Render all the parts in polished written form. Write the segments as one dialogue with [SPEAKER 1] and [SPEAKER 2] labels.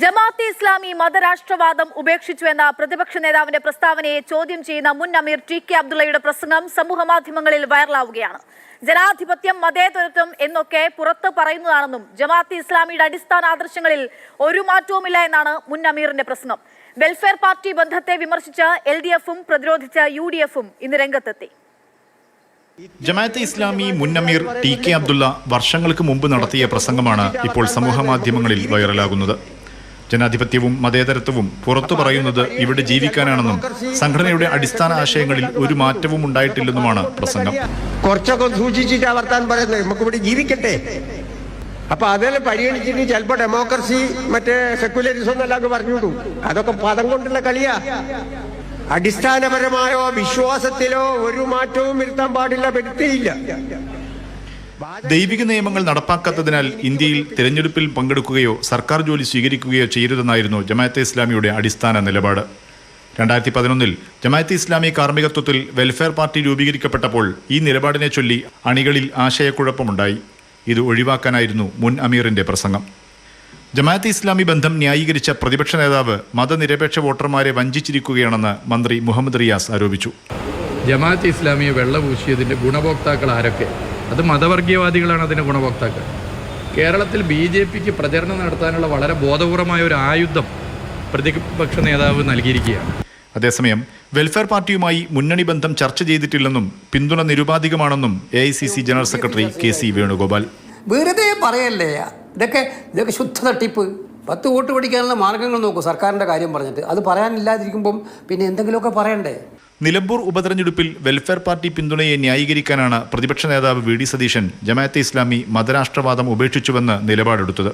[SPEAKER 1] ജമാഅത്തെ ഇസ്ലാമി മതരാഷ്ട്രവാദം ഉപേക്ഷിച്ചുവെന്ന പ്രതിപക്ഷ നേതാവിന്റെ പ്രസ്താവനയെ ചോദ്യം ചെയ്യുന്ന മുൻ അമീർ ടി.കെ. അബ്ദുള്ളയുടെ പ്രസംഗം സമൂഹമാധ്യമങ്ങളിൽ വൈറലാവുകയാണ്. ജനാധിപത്യം, മതേതരത്വം എന്നൊക്കെ പുറത്ത് പറയുന്നതാണെന്നും ജമാഅത്തെ ഇസ്ലാമിയുടെ അടിസ്ഥാന ആദർശങ്ങളിൽ ഒരു മാറ്റവുമില്ല എന്നാണ് മുൻ അമീറിന്റെ പ്രസംഗം. വെൽഫെയർ പാർട്ടി ബന്ധത്തെ വിമർശിച്ച് LDF-ഉം പ്രതിരോധിച്ച UDF-ഉം ഇന്ന് രംഗത്തെത്തി.
[SPEAKER 2] ജമാഅത്തെ ഇസ്ലാമി മുൻ അമീർ ടി.കെ. അബ്ദുള്ള വർഷങ്ങൾക്ക് മുമ്പ് നടത്തിയ പ്രസംഗമാണ് ഇപ്പോൾ സമൂഹമാധ്യമങ്ങളിൽ വൈറലാകുന്നത്. ജനാധിപത്യവും മതേതരത്വവും പുറത്തു പറയുന്നത് ഇവിടെ ജീവിക്കാനാണെന്നും സംഘടനയുടെ അടിസ്ഥാന ആശയങ്ങളിൽ ഒരു മാറ്റവും ഉണ്ടായിട്ടില്ലെന്നുമാണ് പ്രസംഗം.
[SPEAKER 3] കുറച്ചൊക്കെ സൂക്ഷിച്ചിട്ട് വർത്താൻ പറയുന്നത് നമുക്ക് ഇവിടെ ജീവിക്കട്ടെ. അപ്പൊ അതെല്ലാം പരിഗണിച്ചിട്ട് ചിലപ്പോ ഡെമോക്രസി മറ്റേ സെക്യുലറിസം എന്നെല്ലാം പറഞ്ഞുവിടും. അതൊക്കെ പദം കൊണ്ടുള്ള കളിയാ. അടിസ്ഥാനപരമായോ വിശ്വാസത്തിലോ ഒരു മാറ്റവും വരുത്താൻ പാടില്ല, വ്യക്തിയില്ല.
[SPEAKER 2] ദൈവിക നിയമങ്ങൾ നടപ്പാക്കാത്തതിനാൽ ഇന്ത്യയിൽ തിരഞ്ഞെടുപ്പിൽ പങ്കെടുക്കുകയോ സർക്കാർ ജോലി സ്വീകരിക്കുകയോ ചെയ്യരുതെന്നായിരുന്നു ജമാഅത്തെ ഇസ്ലാമിയുടെ അടിസ്ഥാന നിലപാട്. 2011 ജമാഅത്തെ ഇസ്ലാമി കാർമ്മികത്വത്തിൽ വെൽഫെയർ പാർട്ടി രൂപീകരിക്കപ്പെട്ടപ്പോൾ ഈ നിലപാടിനെ ചൊല്ലി അണികളിൽ ആശയക്കുഴപ്പമുണ്ടായി. ഇത് ഒഴിവാക്കാനായിരുന്നു മുൻ അമീറിന്റെ പ്രസംഗം. ജമാഅത്തെ ഇസ്ലാമി ബന്ധം ന്യായീകരിച്ച പ്രതിപക്ഷ നേതാവ് മതനിരപേക്ഷ വോട്ടർമാരെ വഞ്ചിച്ചിരിക്കുകയാണെന്ന് മന്ത്രി മുഹമ്മദ് റിയാസ് ആരോപിച്ചു.
[SPEAKER 4] ജമാഅത്തെ ഇസ്ലാമിയെ വെള്ളപൂശിയതിൻ്റെ ഗുണഭോക്താക്കൾ ആരൊക്കെ? അത് മതവർഗീയവാദികളാണ് അതിൻ്റെ ഗുണഭോക്താക്കൾ. കേരളത്തിൽ BJPക്ക് പ്രചരണം നടത്താനുള്ള വളരെ ബോധപൂർവമായ ഒരു ആയുധം പ്രതിപക്ഷ നേതാവ് നൽകിയിരിക്കുകയാണ്.
[SPEAKER 2] അതേസമയം വെൽഫെയർ പാർട്ടിയുമായി മുന്നണി ബന്ധം ചർച്ച ചെയ്തിട്ടില്ലെന്നും പിന്തുണ നിരുപാധികമാണെന്നും AICC general secretary KC Venugopal.
[SPEAKER 5] വെറുതെ പറയല്ലേ, ഇതൊക്കെ ശുദ്ധ തട്ടിപ്പ്. 10 വോട്ട് പിടിക്കാനുള്ള മാർഗങ്ങൾ നോക്കൂ സർക്കാരിൻ്റെ കാര്യം പറഞ്ഞിട്ട്. അത് പറയാനില്ലാതിരിക്കുമ്പം പിന്നെ എന്തെങ്കിലുമൊക്കെ പറയണ്ടേ?
[SPEAKER 2] നിലമ്പൂർ ഉപതെരഞ്ഞെടുപ്പിൽ വെൽഫെയർ പാർട്ടി പിന്തുണയെ ന്യായീകരിക്കാനാണ് പ്രതിപക്ഷ നേതാവ് VD സതീശൻ ജമാഅത്തെ ഇസ്ലാമി മതരാഷ്ട്രവാദം ഉപേക്ഷിച്ചുവെന്ന് നിലപാടെടുത്തത്.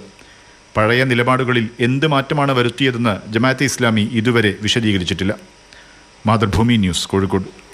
[SPEAKER 2] പഴയ നിലപാടുകളിൽ എന്ത് മാറ്റമാണ് വരുത്തിയതെന്ന് ജമാഅത്തെ ഇസ്ലാമി ഇതുവരെ വിശദീകരിച്ചിട്ടില്ല. മാതൃഭൂമി ന്യൂസ്, കോഴിക്കോട്.